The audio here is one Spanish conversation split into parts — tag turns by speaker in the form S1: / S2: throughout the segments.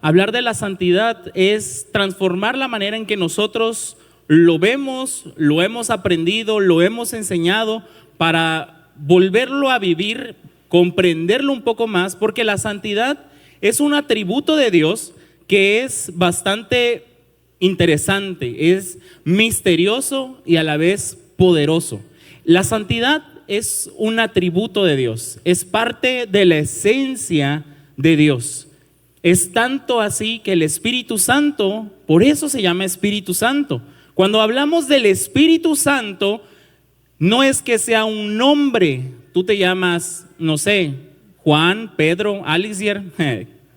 S1: hablar de la santidad es transformar la manera en que nosotros lo vemos, lo hemos aprendido, lo hemos enseñado para volverlo a vivir, comprenderlo un poco más, porque la santidad es un atributo de Dios que es bastante interesante, es misterioso y a la vez poderoso. La santidad es un atributo de Dios, es parte de la esencia de Dios. Es tanto así que el Espíritu Santo, por eso se llama Espíritu Santo. Cuando hablamos del Espíritu Santo, no es que sea un nombre. Tú te llamas, no sé, Juan, Pedro, Alixier.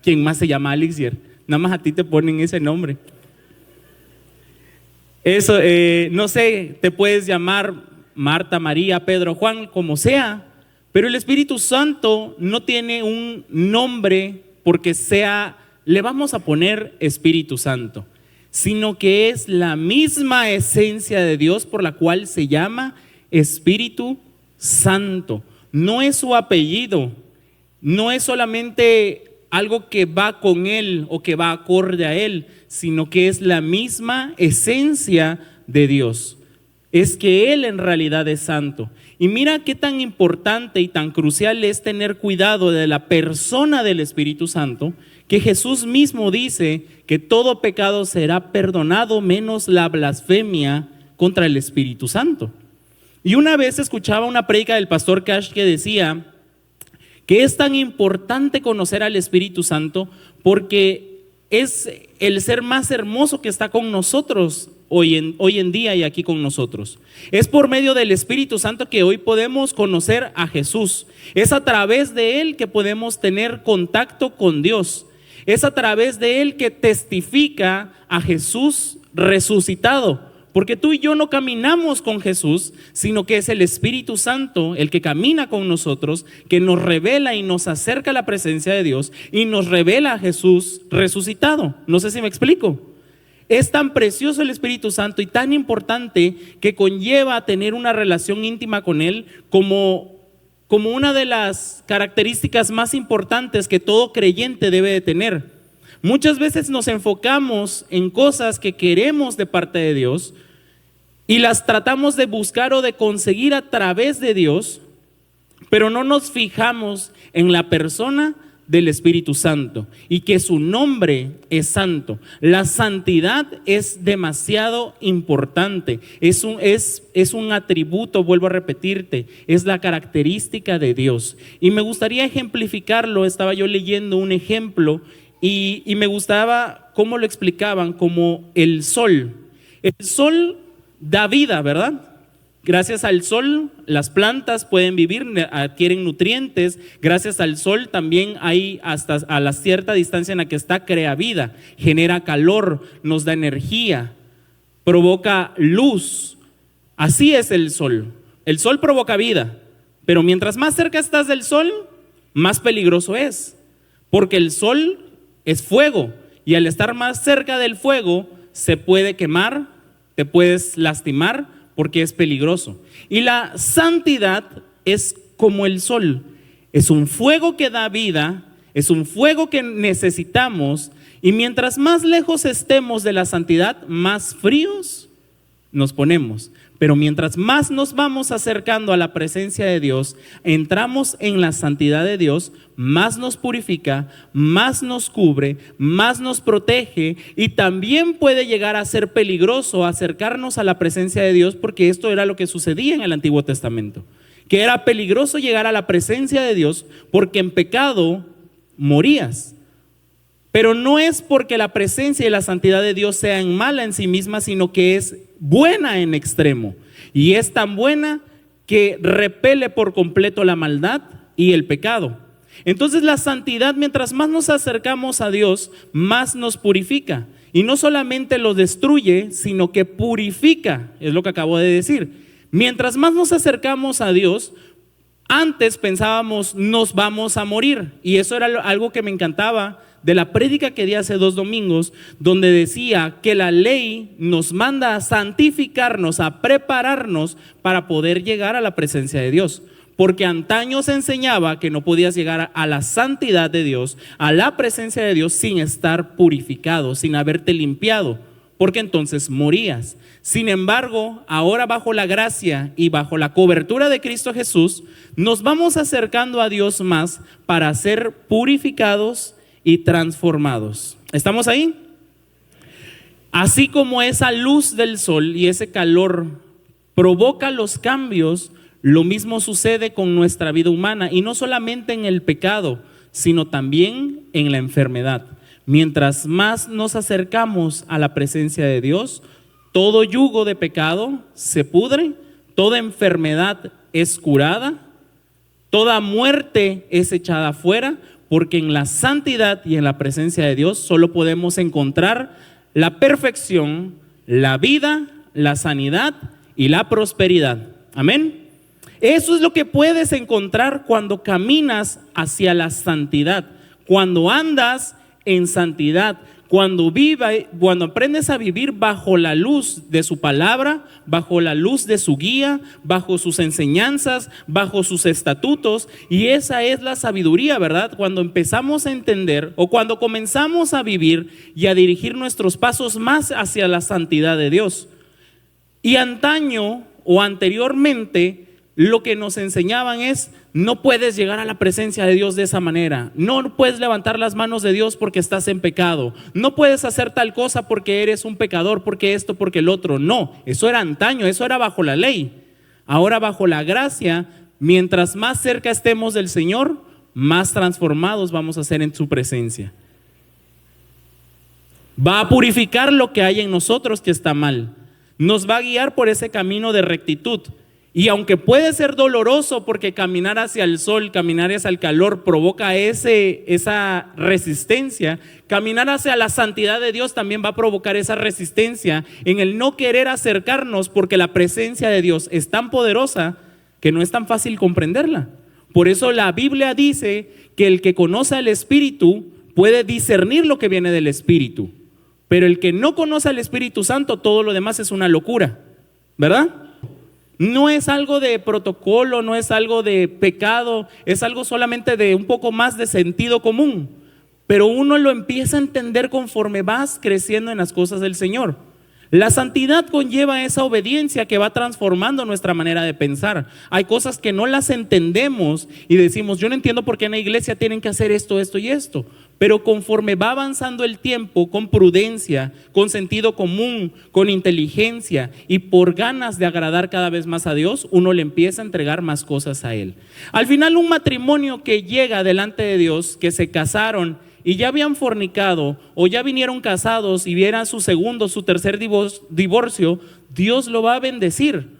S1: ¿Quién más se llama Alixier? Nada más a ti te ponen ese nombre. Eso, no sé, te puedes llamar Marta, María, Pedro, Juan, como sea. Pero el Espíritu Santo no tiene un nombre porque le vamos a poner Espíritu Santo, sino que es la misma esencia de Dios por la cual se llama Espíritu Santo. No es su apellido, no es solamente algo que va con Él o que va acorde a Él, sino que es la misma esencia de Dios. Es que Él en realidad es santo. Y mira qué tan importante y tan crucial es tener cuidado de la persona del Espíritu Santo, que Jesús mismo dice que todo pecado será perdonado menos la blasfemia contra el Espíritu Santo. Y una vez escuchaba una prédica del pastor Cash que decía que es tan importante conocer al Espíritu Santo porque es el ser más hermoso que está con nosotros hoy en día y aquí con nosotros. Es por medio del Espíritu Santo que hoy podemos conocer a Jesús. Es a través de Él que podemos tener contacto con Dios. Es a través de Él que testifica a Jesús resucitado. Porque tú y yo no caminamos con Jesús, sino que es el Espíritu Santo el que camina con nosotros, que nos revela y nos acerca a la presencia de Dios y nos revela a Jesús resucitado. No sé si me explico. Es tan precioso el Espíritu Santo y tan importante que conlleva a tener una relación íntima con Él como una de las características más importantes que todo creyente debe de tener. Muchas veces nos enfocamos en cosas que queremos de parte de Dios y las tratamos de buscar o de conseguir a través de Dios, pero no nos fijamos en la persona del Espíritu Santo y que su nombre es santo. La santidad es demasiado importante, es un atributo, vuelvo a repetirte, es la característica de Dios. Y me gustaría ejemplificarlo. Estaba yo leyendo un ejemplo y me gustaba cómo lo explicaban, como el sol. El sol da vida, ¿verdad? Gracias al sol las plantas pueden vivir, adquieren nutrientes. Gracias al sol también hay hasta a la cierta distancia en la que está, crea vida, genera calor, nos da energía, provoca luz. Así es el sol. El sol provoca vida, pero mientras más cerca estás del sol, más peligroso es, porque el sol es fuego y al estar más cerca del fuego se puede quemar, te puedes lastimar porque es peligroso. Y la santidad es como el sol, es un fuego que da vida, es un fuego que necesitamos, y mientras más lejos estemos de la santidad, más fríos nos ponemos. Pero mientras más nos vamos acercando a la presencia de Dios, entramos en la santidad de Dios, más nos purifica, más nos cubre, más nos protege, y también puede llegar a ser peligroso acercarnos a la presencia de Dios, porque esto era lo que sucedía en el Antiguo Testamento, que era peligroso llegar a la presencia de Dios porque en pecado morías. Pero no es porque la presencia y la santidad de Dios sean mala en sí misma, sino que es buena en extremo. Y es tan buena que repele por completo la maldad y el pecado. Entonces la santidad, mientras más nos acercamos a Dios, más nos purifica. Y no solamente lo destruye, sino que purifica, es lo que acabo de decir. Mientras más nos acercamos a Dios, antes pensábamos nos vamos a morir. Y eso era algo que me encantaba de la prédica que di hace 2 domingos, donde decía que la ley nos manda a santificarnos, a prepararnos para poder llegar a la presencia de Dios. porque antaño se enseñaba que no podías llegar a la santidad de Dios, a la presencia de Dios, sin estar purificado, sin haberte limpiado, porque entonces morías. Sin embargo, ahora bajo la gracia y bajo la cobertura de Cristo Jesús, nos vamos acercando a Dios más para ser purificados y transformados. ¿Estamos ahí? Así como esa luz del sol y ese calor provoca los cambios, lo mismo sucede con nuestra vida humana, y no solamente en el pecado, sino también en la enfermedad. Mientras más nos acercamos a la presencia de Dios, todo yugo de pecado se pudre, toda enfermedad es curada, toda muerte es echada afuera, porque en la santidad y en la presencia de Dios solo podemos encontrar la perfección, la vida, la sanidad y la prosperidad. Amén. Eso es lo que puedes encontrar cuando caminas hacia la santidad, cuando andas en santidad, cuando aprendes a vivir bajo la luz de su palabra, bajo la luz de su guía, bajo sus enseñanzas, bajo sus estatutos. Y esa es la sabiduría, ¿verdad? Cuando empezamos a entender, o cuando comenzamos a vivir y a dirigir nuestros pasos más hacia la santidad de Dios. Y antaño o anteriormente, lo que nos enseñaban es: no puedes llegar a la presencia de Dios de esa manera, no puedes levantar las manos de Dios porque estás en pecado, no puedes hacer tal cosa porque eres un pecador, porque esto, porque el otro. No, eso era antaño, eso era bajo la ley. Ahora bajo la gracia, mientras más cerca estemos del Señor, más transformados vamos a ser en su presencia. Va a purificar lo que hay en nosotros que está mal, nos va a guiar por ese camino de rectitud. Y aunque puede ser doloroso, porque caminar hacia el sol, caminar hacia el calor provoca esa resistencia, caminar hacia la santidad de Dios también va a provocar esa resistencia en el no querer acercarnos, porque la presencia de Dios es tan poderosa que no es tan fácil comprenderla. Por eso la Biblia dice que el que conoce al Espíritu puede discernir lo que viene del Espíritu, pero el que no conoce al Espíritu Santo, todo lo demás es una locura, ¿verdad? No es algo de protocolo, no es algo de pecado, es algo solamente de un poco más de sentido común. Pero uno lo empieza a entender conforme vas creciendo en las cosas del Señor. La santidad conlleva esa obediencia que va transformando nuestra manera de pensar. Hay cosas que no las entendemos y decimos: yo no entiendo por qué en la iglesia tienen que hacer esto, esto y esto. Pero conforme va avanzando el tiempo, con prudencia, con sentido común, con inteligencia y por ganas de agradar cada vez más a Dios, uno le empieza a entregar más cosas a Él. Al final, un matrimonio que llega delante de Dios, que se casaron y ya habían fornicado, o ya vinieron casados y vieran su segundo, su tercer divorcio, Dios lo va a bendecir.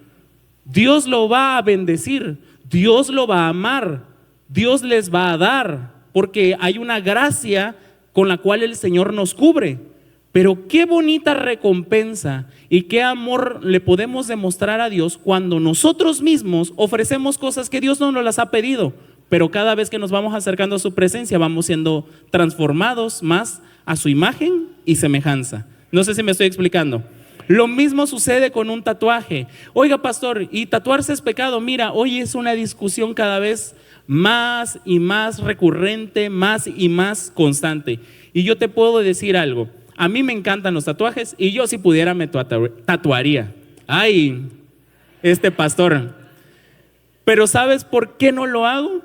S1: Dios lo va a bendecir. Dios lo va a amar. Dios les va a dar, porque hay una gracia con la cual el Señor nos cubre. Pero qué bonita recompensa y qué amor le podemos demostrar a Dios cuando nosotros mismos ofrecemos cosas que Dios no nos las ha pedido. Pero cada vez que nos vamos acercando a su presencia, vamos siendo transformados más a su imagen y semejanza. No sé si me estoy explicando. Lo mismo sucede con un tatuaje. Oiga, pastor, ¿y tatuarse es pecado? Mira, hoy es una discusión cada vez más y más recurrente, más y más constante. Y yo te puedo decir algo: a mí me encantan los tatuajes, y yo si pudiera me tatuaría. Ay, este pastor. Pero ¿sabes por qué no lo hago?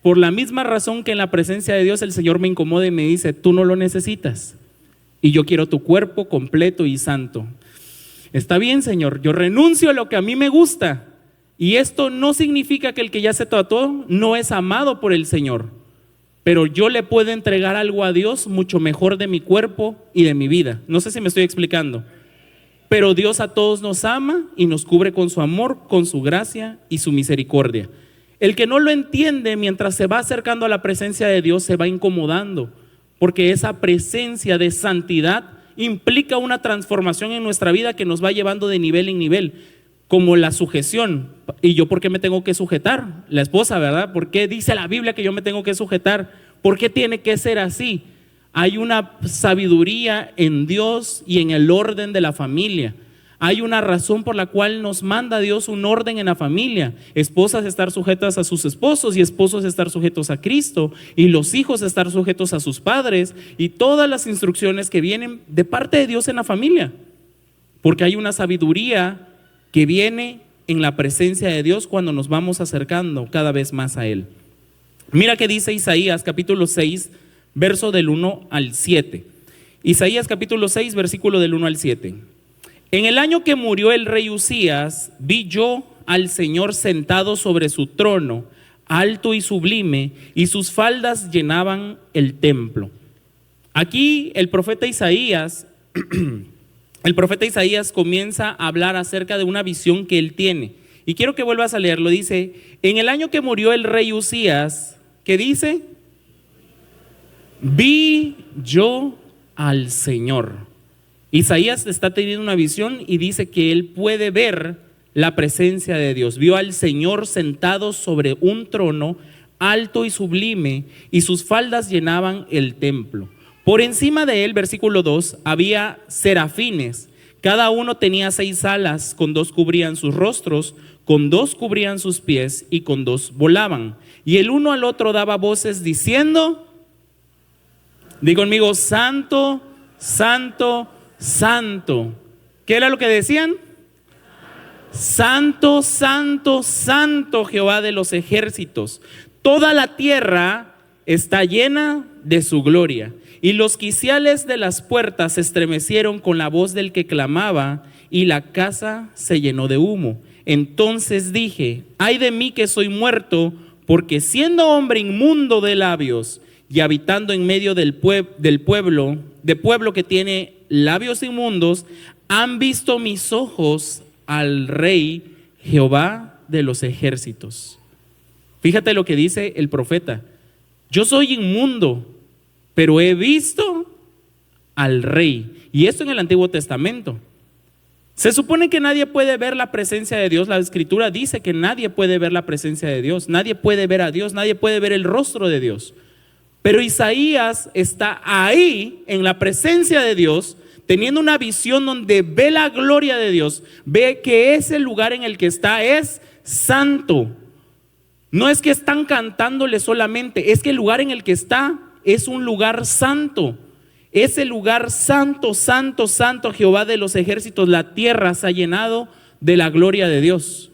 S1: Por la misma razón que en la presencia de Dios el Señor me incomoda y me dice: tú no lo necesitas, y yo quiero tu cuerpo completo y santo. Está bien, Señor, yo renuncio a lo que a mí me gusta. Y esto no significa que el que ya se tatuó no es amado por el Señor, pero yo le puedo entregar algo a Dios mucho mejor de mi cuerpo y de mi vida. No sé si me estoy explicando. Pero Dios a todos nos ama y nos cubre con su amor, con su gracia y su misericordia. El que no lo entiende, mientras se va acercando a la presencia de Dios, se va incomodando, porque esa presencia de santidad implica una transformación en nuestra vida que nos va llevando de nivel en nivel, como la sujeción. ¿Y yo por qué me tengo que sujetar? La esposa, ¿verdad? ¿Por qué dice la Biblia que yo me tengo que sujetar? ¿Por qué tiene que ser así? Hay una sabiduría en Dios y en el orden de la familia. Hay una razón por la cual nos manda Dios un orden en la familia. Esposas estar sujetas a sus esposos y esposos estar sujetos a Cristo, y los hijos estar sujetos a sus padres, y todas las instrucciones que vienen de parte de Dios en la familia. Porque hay una sabiduría que viene en la presencia de Dios cuando nos vamos acercando cada vez más a Él. Mira que dice Isaías capítulo 6, verso del 1 al 7. Isaías capítulo 6, versículo del 1 al 7. En el año que murió el rey Uzías, vi yo al Señor sentado sobre su trono, alto y sublime, y sus faldas llenaban el templo. Aquí el profeta Isaías, comienza a hablar acerca de una visión que él tiene. Y quiero que vuelvas a leerlo. Dice, en el año que murió el rey Uzías, ¿qué dice? Vi yo al Señor. Isaías está teniendo una visión y dice que él puede ver la presencia de Dios. Vio al Señor sentado sobre un trono alto y sublime, y sus faldas llenaban el templo. Por encima de él, versículo 2, había serafines. Cada uno tenía 6 alas, con 2 cubrían sus rostros, con 2 cubrían sus pies y con 2 volaban. Y el uno al otro daba voces diciendo, di conmigo, santo, santo, santo. ¿Qué era lo que decían? Santo, santo, santo Jehová de los ejércitos. Toda la tierra está llena de su gloria. Y los quiciales de las puertas se estremecieron con la voz del que clamaba, y la casa se llenó de humo. Entonces dije, ay de mí que soy muerto, porque siendo hombre inmundo de labios y habitando en medio del pueblo que tiene labios inmundos, han visto mis ojos al Rey Jehová de los ejércitos. Fíjate lo que dice el profeta. Yo soy inmundo, pero he visto al Rey. Y esto en el Antiguo Testamento. Se supone que nadie puede ver la presencia de Dios. La Escritura dice que nadie puede ver la presencia de Dios. Nadie puede ver a Dios, nadie puede ver el rostro de Dios. Pero Isaías está ahí en la presencia de Dios, teniendo una visión donde ve la gloria de Dios, ve que ese lugar en el que está es santo. No es que están cantándole solamente, es que el lugar en el que está es un lugar santo. Es el lugar santo, santo, santo Jehová de los ejércitos. La tierra se ha llenado de la gloria de Dios.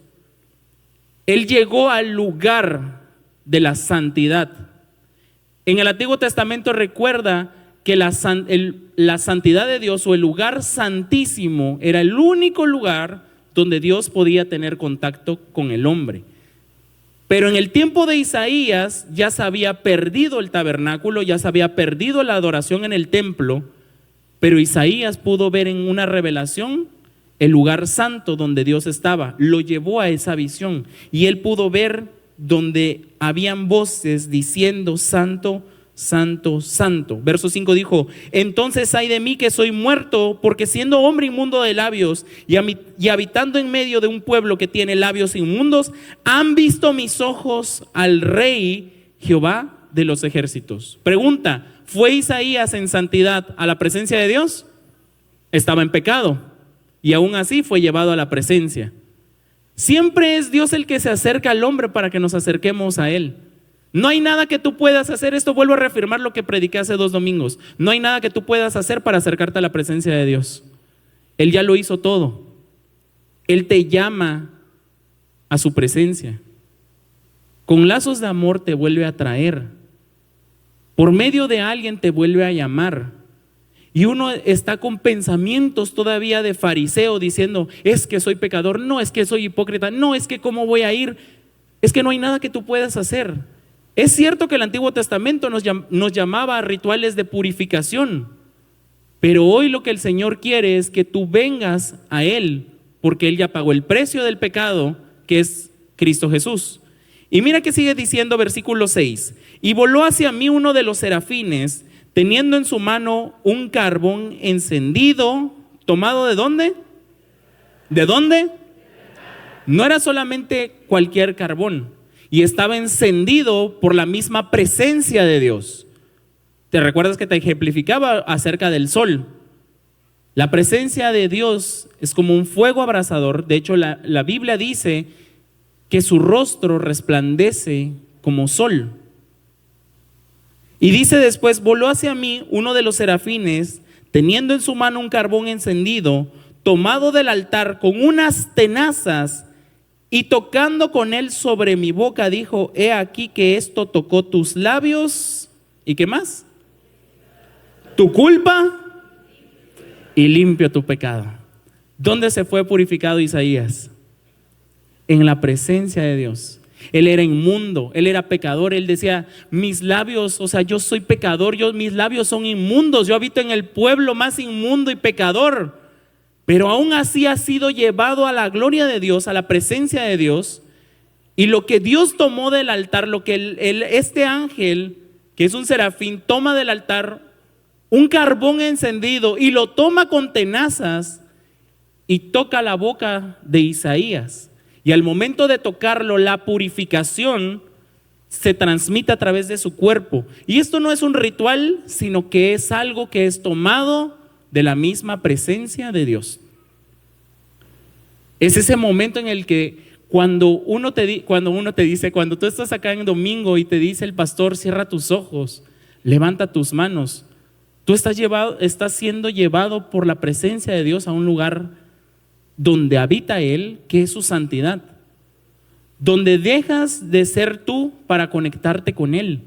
S1: Él llegó al lugar de la santidad. En el Antiguo Testamento recuerda que la santidad de Dios, o el lugar santísimo, era el único lugar donde Dios podía tener contacto con el hombre. Pero en el tiempo de Isaías ya se había perdido el tabernáculo, ya se había perdido la adoración en el templo, pero Isaías pudo ver en una revelación el lugar santo donde Dios estaba. Lo llevó a esa visión y él pudo ver donde habían voces diciendo santo, santo, santo. Verso 5 dijo, entonces ay de mí que soy muerto, porque siendo hombre inmundo de labios y habitando en medio de un pueblo que tiene labios inmundos, han visto mis ojos al Rey Jehová de los ejércitos. Pregunta, ¿fue Isaías en santidad a la presencia de Dios? Estaba en pecado y aún así fue llevado a la presencia. Siempre es Dios el que se acerca al hombre para que nos acerquemos a Él. No hay nada que tú puedas hacer. Esto vuelvo a reafirmar lo que prediqué hace 2 domingos. No hay nada que tú puedas hacer para acercarte a la presencia de Dios. Él ya lo hizo todo. Él te llama a su presencia. Con lazos de amor te vuelve a traer. Por medio de alguien te vuelve a llamar. Y uno está con pensamientos todavía de fariseo diciendo, es que soy pecador, no, es que soy hipócrita, no, es que cómo voy a ir. Es que no hay nada que tú puedas hacer. Es cierto que el Antiguo Testamento nos llamaba a rituales de purificación, pero hoy lo que el Señor quiere es que tú vengas a Él, porque Él ya pagó el precio del pecado, que es Cristo Jesús. Y mira que sigue diciendo versículo 6, y voló hacia mí uno de los serafines, teniendo en su mano un carbón encendido, ¿tomado de dónde? ¿De dónde? No era solamente cualquier carbón, y estaba encendido por la misma presencia de Dios. ¿Te recuerdas que te ejemplificaba acerca del sol? La presencia de Dios es como un fuego abrasador. De hecho, la Biblia dice que su rostro resplandece como sol. Y dice después: voló hacia mí uno de los serafines, teniendo en su mano un carbón encendido, tomado del altar con unas tenazas, y tocando con él sobre mi boca, dijo: he aquí que esto tocó tus labios. ¿Y qué más? Tu culpa y limpio tu pecado. ¿Dónde se fue purificado Isaías? En la presencia de Dios. Él era inmundo, él era pecador. Él decía: mis labios, o sea, yo soy pecador, mis labios son inmundos, yo habito en el pueblo más inmundo y pecador. Pero aún así ha sido llevado a la gloria de Dios, a la presencia de Dios. Y lo que Dios tomó del altar, lo que este ángel, que es un serafín, toma del altar un carbón encendido y lo toma con tenazas y toca la boca de Isaías. Y al momento de tocarlo, la purificación se transmite a través de su cuerpo. Y esto no es un ritual, sino que es algo que es tomado de la misma presencia de Dios. Es ese momento en el que cuando tú estás acá en domingo y te dice el pastor: cierra tus ojos, levanta tus manos, tú estás siendo llevado por la presencia de Dios a un lugar donde habita Él, que es su santidad, donde dejas de ser tú para conectarte con Él.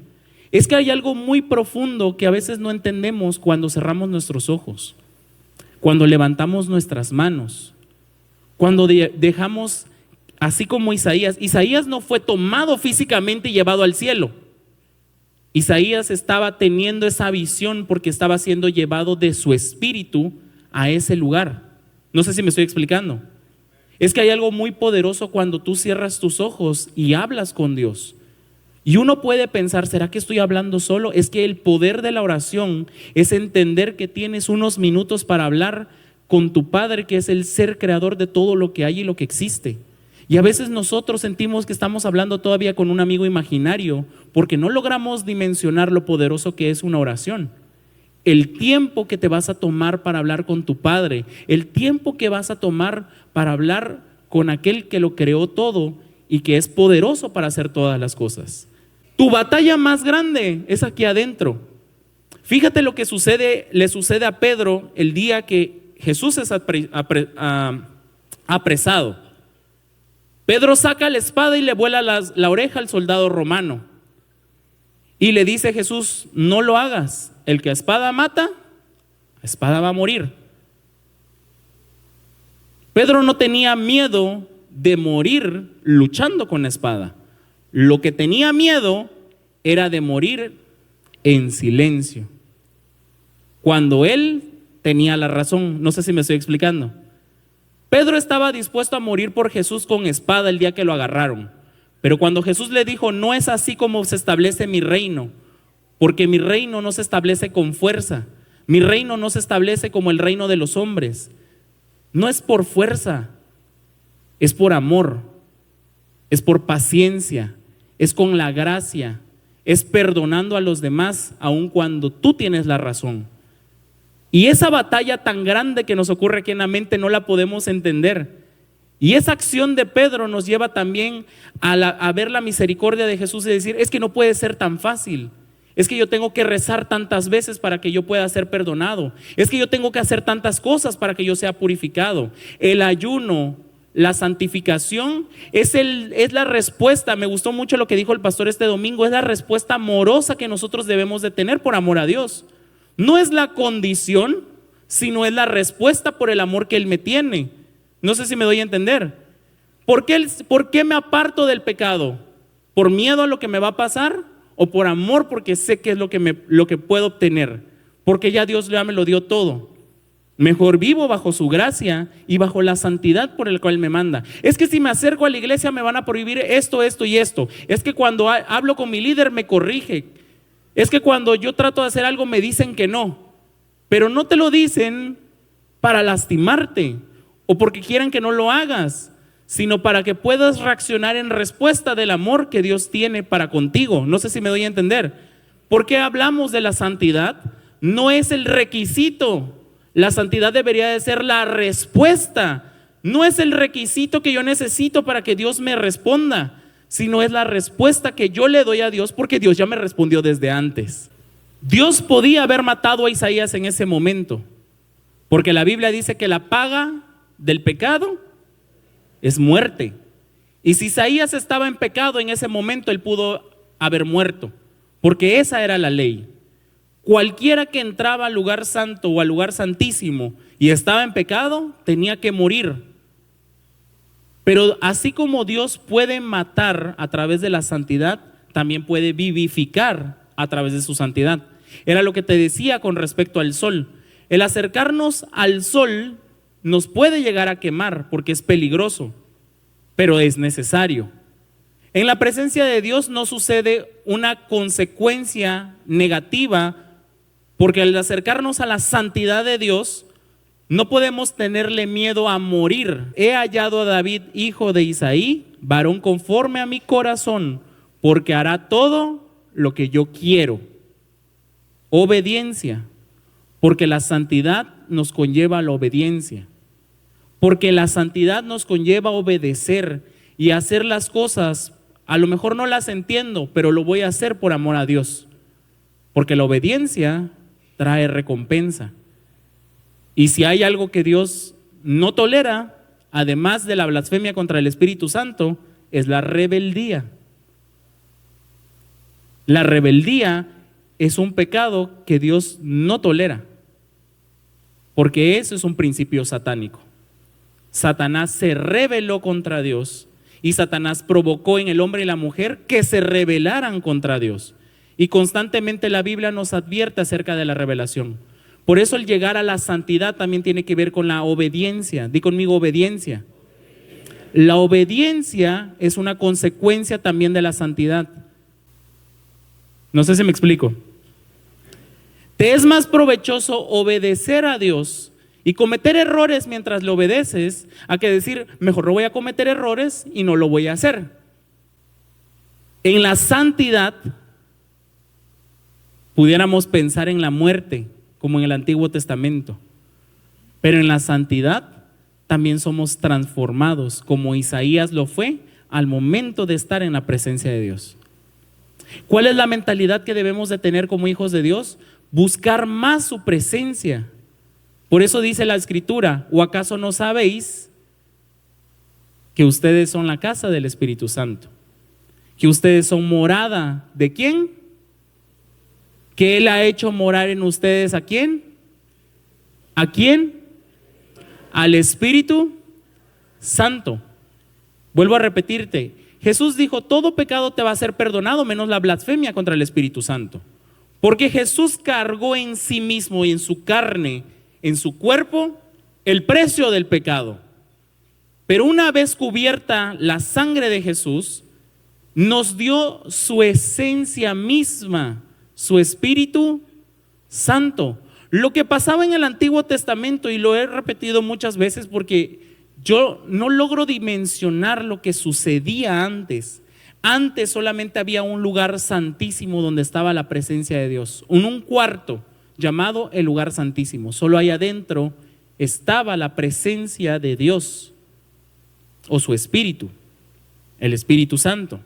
S1: Es que hay algo muy profundo que a veces no entendemos cuando cerramos nuestros ojos, cuando levantamos nuestras manos, cuando dejamos, así como Isaías no fue tomado físicamente y llevado al cielo. Isaías estaba teniendo esa visión porque estaba siendo llevado de su espíritu a ese lugar. No sé si me estoy explicando. Es que hay algo muy poderoso cuando tú cierras tus ojos y hablas con Dios. Y uno puede pensar: ¿será que estoy hablando solo? Es que el poder de la oración es entender que tienes unos minutos para hablar con tu Padre, que es el ser creador de todo lo que hay y lo que existe. Y a veces nosotros sentimos que estamos hablando todavía con un amigo imaginario porque no logramos dimensionar lo poderoso que es una oración. El tiempo que te vas a tomar para hablar con tu Padre, el tiempo que vas a tomar para hablar con aquel que lo creó todo y que es poderoso para hacer todas las cosas. Tu batalla más grande es aquí adentro. Fíjate lo que le sucede a Pedro el día que Jesús es apresado. Pedro saca la espada y le vuela la oreja al soldado romano. Y le dice Jesús: no lo hagas. El que a espada mata, a espada va a morir. Pedro no tenía miedo de morir luchando con la espada. Lo que tenía miedo era de morir en silencio, cuando él tenía la razón. No sé si me estoy explicando. Pedro estaba dispuesto a morir por Jesús con espada el día que lo agarraron. Pero cuando Jesús le dijo: no es así como se establece mi reino, porque mi reino no se establece con fuerza, mi reino no se establece como el reino de los hombres. No es por fuerza, es por amor, es por paciencia, es con la gracia, es perdonando a los demás aun cuando tú tienes la razón. Y esa batalla tan grande que nos ocurre aquí en la mente no la podemos entender. Y esa acción de Pedro nos lleva también a ver la misericordia de Jesús y decir: es que no puede ser tan fácil. Es que yo tengo que rezar tantas veces para que yo pueda ser perdonado. Es que yo tengo que hacer tantas cosas para que yo sea purificado. El ayuno, la santificación es la respuesta. Me gustó mucho lo que dijo el pastor este domingo. Es la respuesta amorosa que nosotros debemos de tener por amor a Dios. No es la condición, sino es la respuesta por el amor que Él me tiene. No sé si me doy a entender. ¿Por qué me aparto del pecado? ¿Por miedo a lo que me va a pasar? ¿O por amor porque sé que es lo que puedo obtener? Porque ya Dios ya me lo dio todo. Mejor vivo bajo su gracia y bajo la santidad por el cual me manda. Es que si me acerco a la iglesia me van a prohibir esto, esto y esto. Es que cuando hablo con mi líder me corrige. Es que cuando yo trato de hacer algo me dicen que no. Pero no te lo dicen para lastimarte o porque quieran que no lo hagas, sino para que puedas reaccionar en respuesta del amor que Dios tiene para contigo. No sé si me doy a entender. ¿Por qué hablamos de la santidad? No es el requisito. La santidad debería de ser la respuesta. No es el requisito que yo necesito para que Dios me responda, sino es la respuesta que yo le doy a Dios porque Dios ya me respondió desde antes. Dios podía haber matado a Isaías en ese momento, porque la Biblia dice que la paga del pecado es muerte. Y si Isaías estaba en pecado en ese momento, él pudo haber muerto, porque esa era la ley. Cualquiera que entraba al lugar santo o al lugar santísimo y estaba en pecado, tenía que morir. Pero así como Dios puede matar a través de la santidad, también puede vivificar a través de su santidad. Era lo que te decía con respecto al sol. El acercarnos al sol nos puede llegar a quemar porque es peligroso, pero es necesario. En la presencia de Dios no sucede una consecuencia negativa, porque al acercarnos a la santidad de Dios no podemos tenerle miedo a morir. He hallado a David, hijo de Isaí, varón conforme a mi corazón, porque hará todo lo que yo quiero. Obediencia, porque la santidad nos conlleva a la obediencia. Porque la santidad nos conlleva a obedecer y a hacer las cosas. A lo mejor no las entiendo, pero lo voy a hacer por amor a Dios. Porque la obediencia trae recompensa. Y si hay algo que Dios no tolera, además de la blasfemia contra el Espíritu Santo, es la rebeldía. La rebeldía es un pecado que Dios no tolera, porque eso es un principio satánico. Satanás se rebeló contra Dios y Satanás provocó en el hombre y la mujer que se rebelaran contra Dios. Y constantemente la Biblia nos advierte acerca de la rebelación. Por eso el llegar a la santidad también tiene que ver con la obediencia. Di conmigo, obediencia. La obediencia es una consecuencia también de la santidad. No sé si me explico. Te es más provechoso obedecer a Dios y cometer errores mientras le obedeces, a que decir, mejor no voy a cometer errores y no lo voy a hacer. En la santidad pudiéramos pensar en la muerte, como en el Antiguo Testamento, pero en la santidad también somos transformados, como Isaías lo fue al momento de estar en la presencia de Dios. ¿Cuál es la mentalidad que debemos de tener como hijos de Dios? Buscar más su presencia. Por eso dice la Escritura, ¿o acaso no sabéis que ustedes son la casa del Espíritu Santo? Que ustedes son morada ¿de quién? Que Él ha hecho morar en ustedes ¿a quién? ¿A quién? Al Espíritu Santo. Vuelvo a repetirte, Jesús dijo, todo pecado te va a ser perdonado menos la blasfemia contra el Espíritu Santo. Porque Jesús cargó en sí mismo y en su carne, en su cuerpo, el precio del pecado. Pero una vez cubierta la sangre de Jesús, nos dio su esencia misma, su Espíritu Santo. Lo que pasaba en el Antiguo Testamento, y lo he repetido muchas veces porque yo no logro dimensionar lo que sucedía antes. Antes solamente había un lugar santísimo donde estaba la presencia de Dios, en un cuarto llamado el lugar santísimo. Solo ahí adentro estaba la presencia de Dios o su Espíritu, el Espíritu Santo.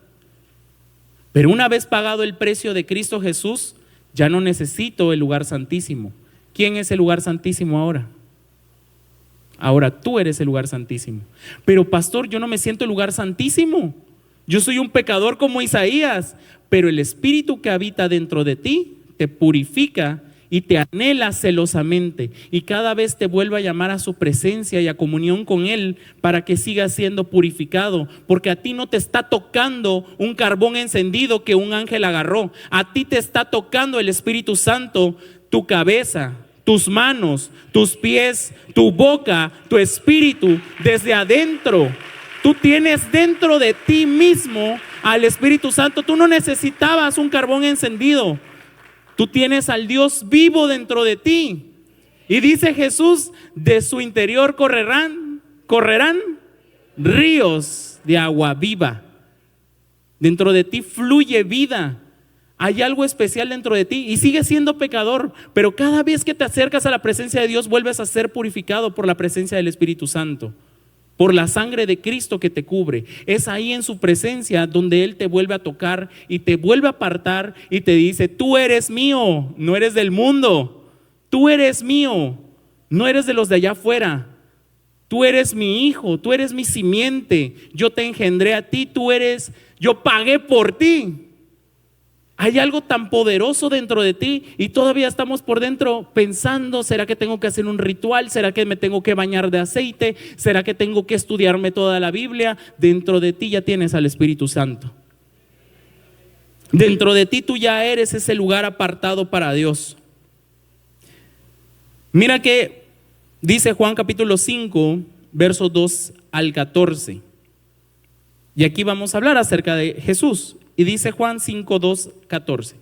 S1: Pero una vez pagado el precio de Cristo Jesús, ya no necesito el lugar santísimo. ¿Quién es el lugar santísimo ahora? Ahora tú eres el lugar santísimo. Pero pastor, yo no me siento el lugar santísimo. Yo soy un pecador como Isaías, pero el Espíritu que habita dentro de ti te purifica y te anhela celosamente, y cada vez te vuelve a llamar a su presencia y a comunión con Él para que sigas siendo purificado, porque a ti no te está tocando un carbón encendido que un ángel agarró. A ti te está tocando el Espíritu Santo, tu cabeza, tus manos, tus pies, tu boca, tu espíritu, desde adentro. Tú tienes dentro de ti mismo al Espíritu Santo. Tú no necesitabas un carbón encendido. Tú tienes al Dios vivo dentro de ti. Y dice Jesús, de su interior correrán ríos de agua viva. Dentro de ti fluye vida. Hay algo especial dentro de ti y sigues siendo pecador, pero cada vez que te acercas a la presencia de Dios vuelves a ser purificado por la presencia del Espíritu Santo, por la sangre de Cristo que te cubre. Es ahí en su presencia donde Él te vuelve a tocar y te vuelve a apartar y te dice: tú eres mío, no eres del mundo, tú eres mío, no eres de los de allá afuera. Tú eres mi hijo, tú eres mi simiente, yo te engendré a ti, yo pagué por ti. Hay algo tan poderoso dentro de ti y todavía estamos por dentro pensando: ¿será que tengo que hacer un ritual? ¿Será que me tengo que bañar de aceite? ¿Será que tengo que estudiarme toda la Biblia? Dentro de ti ya tienes al Espíritu Santo. Dentro de ti tú ya eres ese lugar apartado para Dios. Mira que dice Juan capítulo 5, versos 2 al 14. Y aquí vamos a hablar acerca de Jesús. Y dice Juan 5, 2, 14.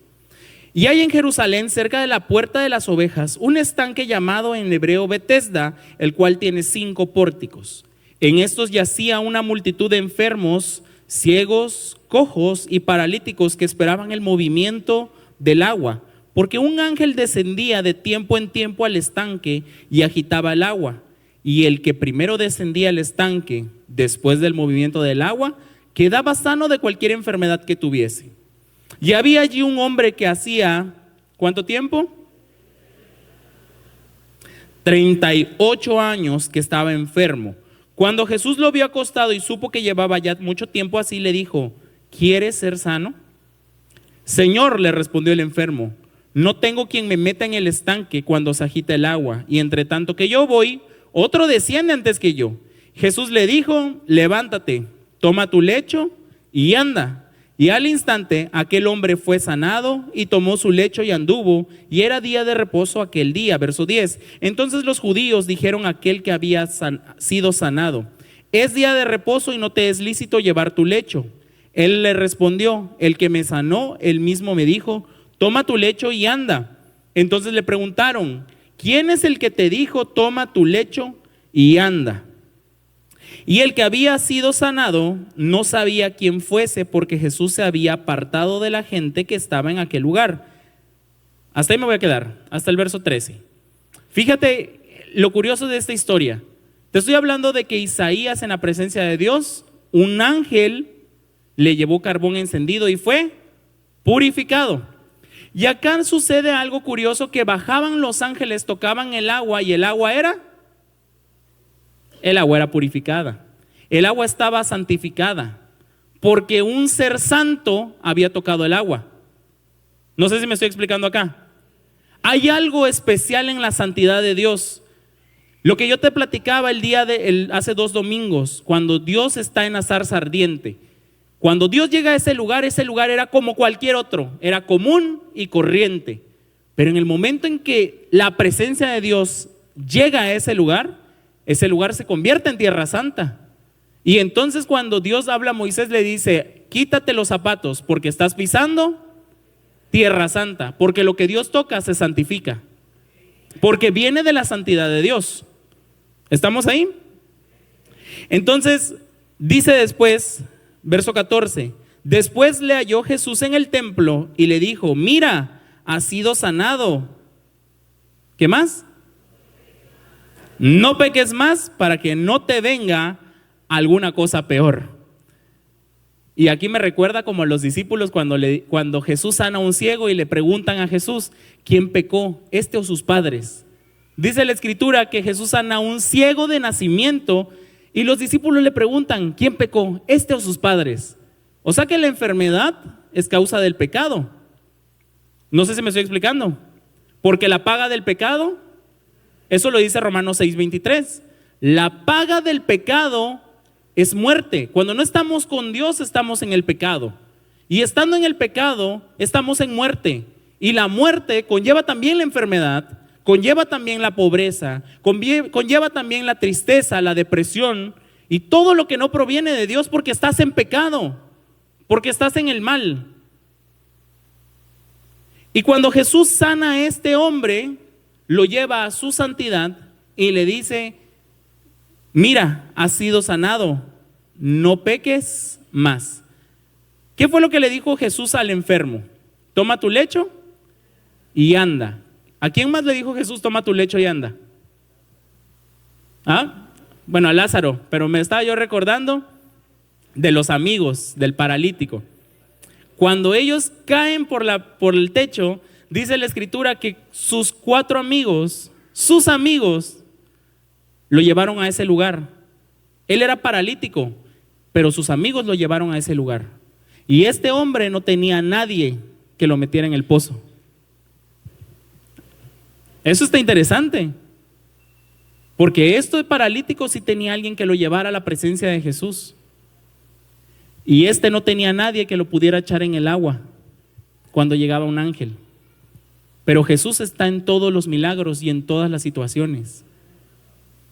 S1: Y hay en Jerusalén, cerca de la puerta de las ovejas, un estanque llamado en hebreo Betesda, el cual tiene 5 pórticos. En estos yacía una multitud de enfermos, ciegos, cojos y paralíticos que esperaban el movimiento del agua, porque un ángel descendía de tiempo en tiempo al estanque y agitaba el agua. Y el que primero descendía al estanque, después del movimiento del agua, quedaba sano de cualquier enfermedad que tuviese. Y había allí un hombre que hacía, ¿cuánto tiempo? 38 años que estaba enfermo. Cuando Jesús lo vio acostado y supo que llevaba ya mucho tiempo así, le dijo: ¿quieres ser sano? Señor, le respondió el enfermo, no tengo quien me meta en el estanque cuando se agita el agua, y entre tanto que yo voy, otro desciende antes que yo. Jesús le dijo: levántate, toma tu lecho y anda. Y al instante aquel hombre fue sanado y tomó su lecho y anduvo, y era día de reposo aquel día. Verso 10. Entonces los judíos dijeron a aquel que había sido sanado: es día de reposo y no te es lícito llevar tu lecho. Él le respondió: el que me sanó, él mismo me dijo: toma tu lecho y anda. Entonces le preguntaron: ¿quién es el que te dijo toma tu lecho y anda? Y el que había sido sanado no sabía quién fuese, porque Jesús se había apartado de la gente que estaba en aquel lugar. Hasta ahí me voy a quedar, hasta el verso 13. Fíjate lo curioso de esta historia. Te estoy hablando de que Isaías, en la presencia de Dios, un ángel le llevó carbón encendido y fue purificado. Y acá sucede algo curioso, que bajaban los ángeles, tocaban el agua y el agua era purificada. El agua estaba santificada porque un ser santo había tocado el agua. No sé si me estoy explicando acá. Hay algo especial en la santidad de Dios. Lo que yo te platicaba hace 2 domingos, cuando Dios está en la zarza ardiente. Cuando Dios llega a ese lugar era como cualquier otro, era común y corriente. Pero en el momento en que la presencia de Dios llega a ese lugar se convierte en tierra santa. Y entonces cuando Dios habla a Moisés, le dice: quítate los zapatos porque estás pisando tierra santa, porque lo que Dios toca se santifica, porque viene de la santidad de Dios. ¿Estamos ahí? Entonces dice después, verso 14: después le halló Jesús en el templo y le dijo: mira, has sido sanado. ¿Qué más? No peques más para que no te venga alguna cosa peor. Y aquí me recuerda como a los discípulos cuando Jesús sana a un ciego y le preguntan a Jesús: ¿quién pecó, este o sus padres? Dice la escritura que Jesús sana a un ciego de nacimiento y los discípulos le preguntan: ¿quién pecó, este o sus padres? O sea que la enfermedad es causa del pecado. No sé si me estoy explicando. Porque la paga del pecado, eso lo dice Romanos 6:23. La paga del pecado es muerte. Cuando no estamos con Dios, estamos en el pecado. Y estando en el pecado, estamos en muerte. Y la muerte conlleva también la enfermedad, conlleva también la pobreza, conlleva también la tristeza, la depresión y todo lo que no proviene de Dios, porque estás en pecado, porque estás en el mal. Y cuando Jesús sana a este hombre, lo lleva a su santidad y le dice: mira, has sido sanado, no peques más. ¿Qué fue lo que le dijo Jesús al enfermo? toma tu lecho y anda. ¿A quién más le dijo Jesús, toma tu lecho y anda? ¿Ah? Bueno, a Lázaro, pero me estaba yo recordando de los amigos del paralítico. Cuando ellos caen por el techo, dice la escritura que sus 4 amigos, sus amigos, lo llevaron a ese lugar. Él era paralítico, pero sus amigos lo llevaron a ese lugar. Y este hombre no tenía a nadie que lo metiera en el pozo. Eso está interesante, porque de paralítico sí tenía alguien que lo llevara a la presencia de Jesús. Y este no tenía a nadie que lo pudiera echar en el agua cuando llegaba un ángel. Pero Jesús está en todos los milagros y en todas las situaciones.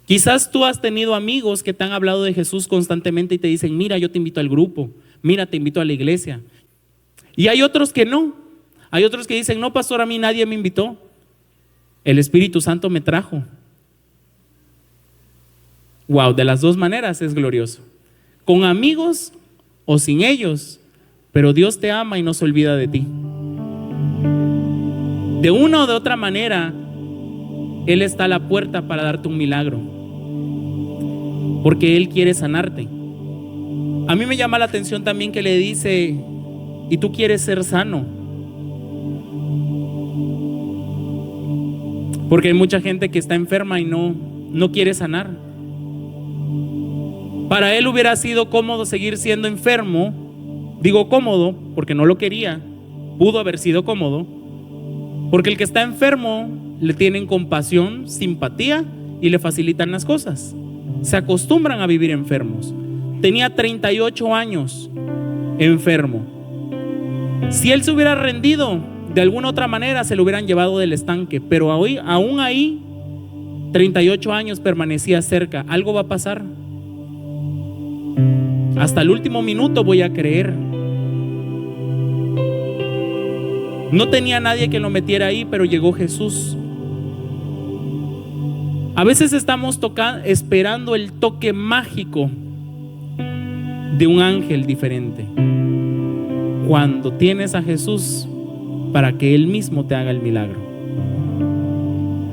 S1: Quizás tú has tenido amigos que te han hablado de Jesús constantemente y te dicen, mira, yo te invito al grupo, mira, te invito a la iglesia. Y hay otros que no. Hay otros que dicen, no, pastor, a mí nadie me invitó. El Espíritu Santo me trajo. Wow, de las dos maneras es glorioso. Con amigos o sin ellos, pero Dios te ama y no se olvida de ti. De una o de otra manera, Él está a la puerta para darte un milagro, porque Él quiere sanarte. A mí me llama la atención también que le dice, ¿y tú quieres ser sano? Porque hay mucha gente que está enferma y no quiere sanar. Para él hubiera sido cómodo seguir siendo enfermo. Digo cómodo porque no lo quería. Pudo haber sido cómodo, porque el que está enfermo le tienen compasión, simpatía y le facilitan las cosas. Se acostumbran a vivir enfermos. Tenía 38 años enfermo. Si él se hubiera rendido, de alguna otra manera se lo hubieran llevado del estanque, pero aún ahí 38 años permanecía cerca. Algo va a pasar. Hasta el último minuto voy a creer. No tenía nadie que lo metiera ahí, pero llegó Jesús. A veces estamos esperando el toque mágico de un ángel diferente, cuando tienes a Jesús para que Él mismo te haga el milagro.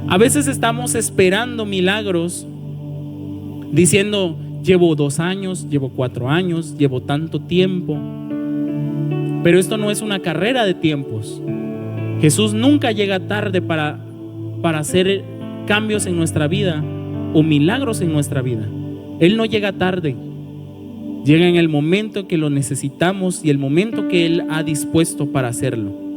S1: A veces estamos esperando milagros diciendo, llevo 2 años, llevo 4 años, llevo tanto tiempo. Pero esto no es una carrera de tiempos. Jesús nunca llega tarde para hacer cambios en nuestra vida o milagros en nuestra vida. Él no llega tarde. Llega en el momento que lo necesitamos y el momento que Él ha dispuesto para hacerlo.